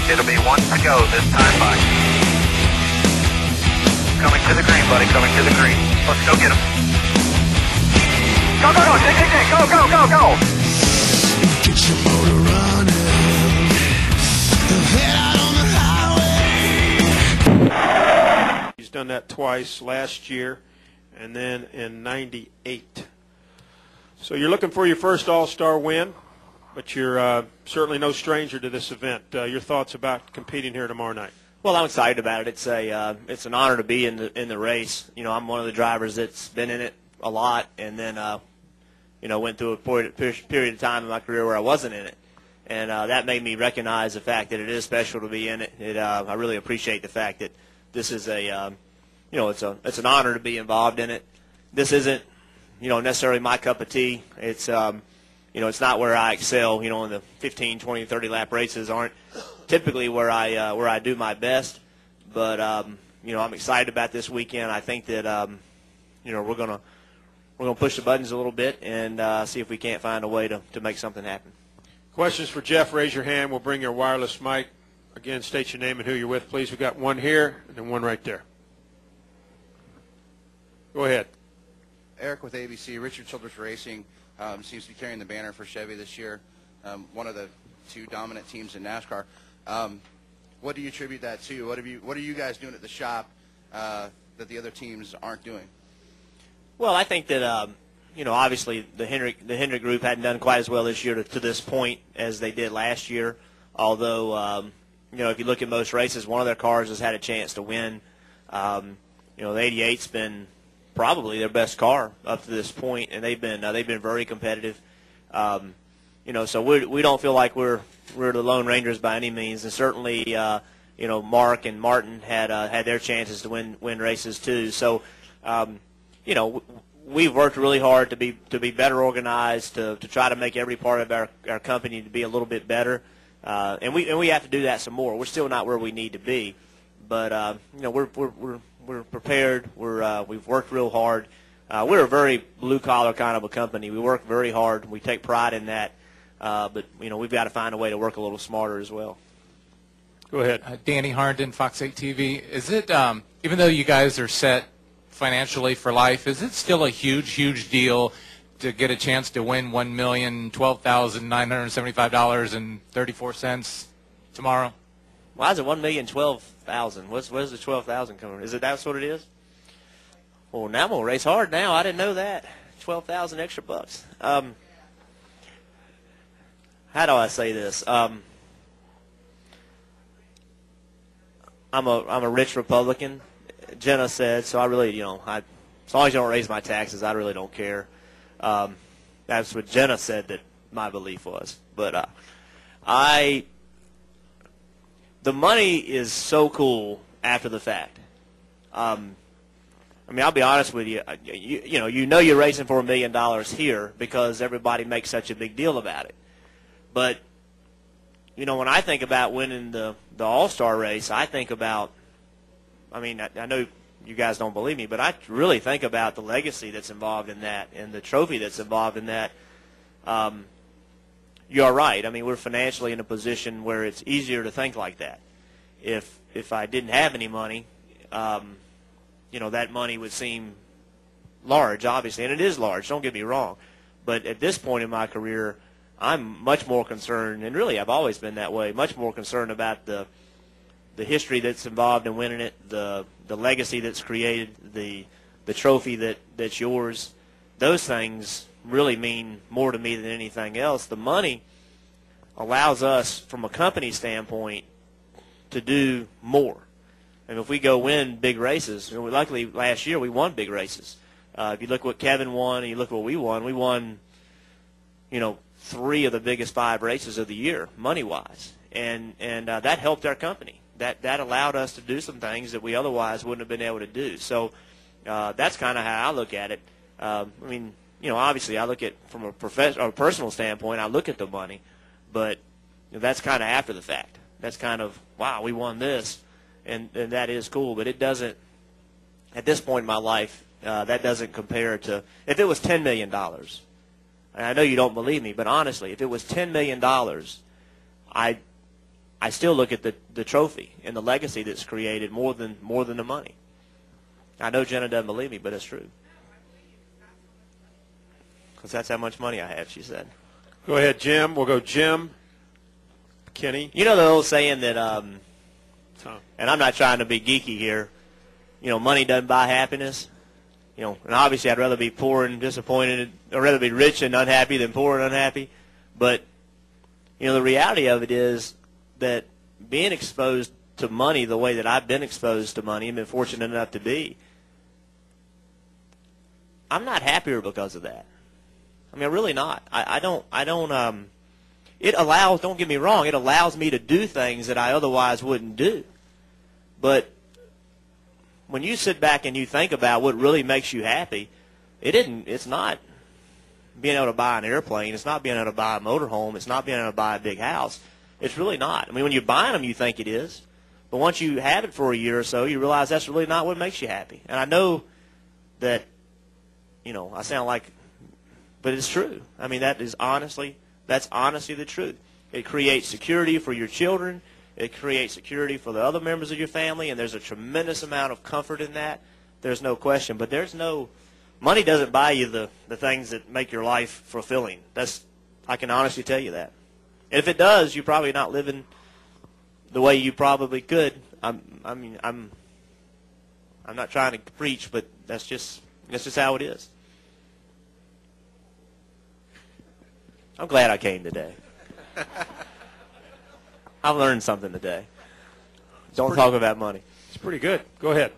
It'll be 1 to go this time by. Coming to the green, buddy, coming to the green. Let's go get him. Go, go, go, go, go, go, go. Get your motor running. Head out on the highway. He's done that twice, last year and then in '98. So you're looking for your first All-Star win, but you're certainly no stranger to this event. Your thoughts about competing here tomorrow night? Well, I'm excited about it. It's an honor to be in the race. You know, I'm one of the drivers that's been in it a lot, and then went through a period of time in my career where I wasn't in it, and that made me recognize the fact that it is special to be in it. I really appreciate the fact that this is it's an honor to be involved in it. This isn't necessarily my cup of tea. It's it's not where I excel. In the 15, 20, 30 lap races aren't typically where I do my best. But I'm excited about this weekend. I think that we're gonna push the buttons a little bit and see if we can't find a way to make something happen. Questions for Jeff? Raise your hand. We'll bring your wireless mic. Again, state your name and who you're with, please. We've got one here and then one right there. Go ahead. Eric with ABC. Richard Childress Racing seems to be carrying the banner for Chevy this year, one of the two dominant teams in NASCAR. What do you attribute that to? What are you guys doing at the shop that the other teams aren't doing? Well, I think that obviously the Hendrick group hadn't done quite as well this year to this point as they did last year. Although if you look at most races, one of their cars has had a chance to win. The 88's been probably their best car up to this point, and they've been very competitive. So we don't feel like we're the Lone Rangers by any means, and certainly Mark and Martin had their chances to win races too. So we've worked really hard to be better organized, to try to make every part of our company to be a little bit better, and we have to do that some more. We're still not where we need to be, but we're prepared. We've worked real hard. We're a very blue-collar kind of a company. We work very hard. We take pride in that. But we've got to find a way to work a little smarter as well. Go ahead. Danny Harnden, Fox 8 TV. Is it, even though you guys are set financially for life, is it still a huge, huge deal to get a chance to win $1,012,975.34 tomorrow? Why is it $1,012,000? Where's the 12,000 coming from? Is it that's what it is? Well, now I'm gonna race hard now. I didn't know that. 12,000 extra bucks. How do I say this? I'm a rich Republican, Jenna said. So I really, as long as you don't raise my taxes, I really don't care. That's what Jenna said that my belief was. But the money is so cool after the fact. I'll be honest with you. You're racing for $1 million here because everybody makes such a big deal about it. But when I think about winning the All-Star race, I think about. I know you guys don't believe me, but I really think about the legacy that's involved in that and the trophy that's involved in that. You're right. We're financially in a position where it's easier to think like that. If I didn't have any money, that money would seem large, obviously, and it is large. Don't get me wrong. But at this point in my career, I'm much more concerned, and really I've always been that way, much more concerned about the history that's involved in winning it, the legacy that's created, the trophy that's yours. Those things really mean more to me than anything else. The money allows us, from a company standpoint, to do more. And if we go win big races, luckily last year we won big races. If you look what Kevin won and you look what we won, 3 of the biggest 5 races of the year, money-wise. And that helped our company. That allowed us to do some things that we otherwise wouldn't have been able to do. So that's kind of how I look at it. Obviously I look at from a personal standpoint, I look at the money, but that's kind of after the fact. That's kind of, wow, we won this, and that is cool, but it doesn't, at this point in my life, that doesn't compare to, if it was $10 million, and I know you don't believe me, but honestly, if it was $10 million, I still look at the trophy and the legacy that's created more than the money. I know Jenna doesn't believe me, but it's true. Because that's how much money I have, she said. Go ahead, Jim. We'll go Jim, Kenny. You know the old saying that, Tom. and I'm not trying to be geeky here, money doesn't buy happiness. And obviously I'd rather be poor and disappointed, or rather be rich and unhappy than poor and unhappy. But, the reality of it is that being exposed to money the way that I've been exposed to money and been fortunate enough to be, I'm not happier because of that. I mean, I'm really not. I don't, it allows, don't get me wrong, it allows me to do things that I otherwise wouldn't do. But when you sit back and you think about what really makes you happy, it's not being able to buy an airplane. It's not being able to buy a motorhome. It's not being able to buy a big house. It's really not. I mean, when you're buying them, you think it is. But once you have it for a year or so, you realize that's really not what makes you happy. And I know that, I sound like, but it's true. I mean, that's honestly the truth. It creates security for your children. It creates security for the other members of your family, and there's a tremendous amount of comfort in that. There's no question. But money doesn't buy you the things that make your life fulfilling. I can honestly tell you that. And if it does, you're probably not living the way you probably could. I'm not trying to preach, but that's just how it is. I'm glad I came today. I've learned something today. Don't talk about money. It's pretty good. Go ahead.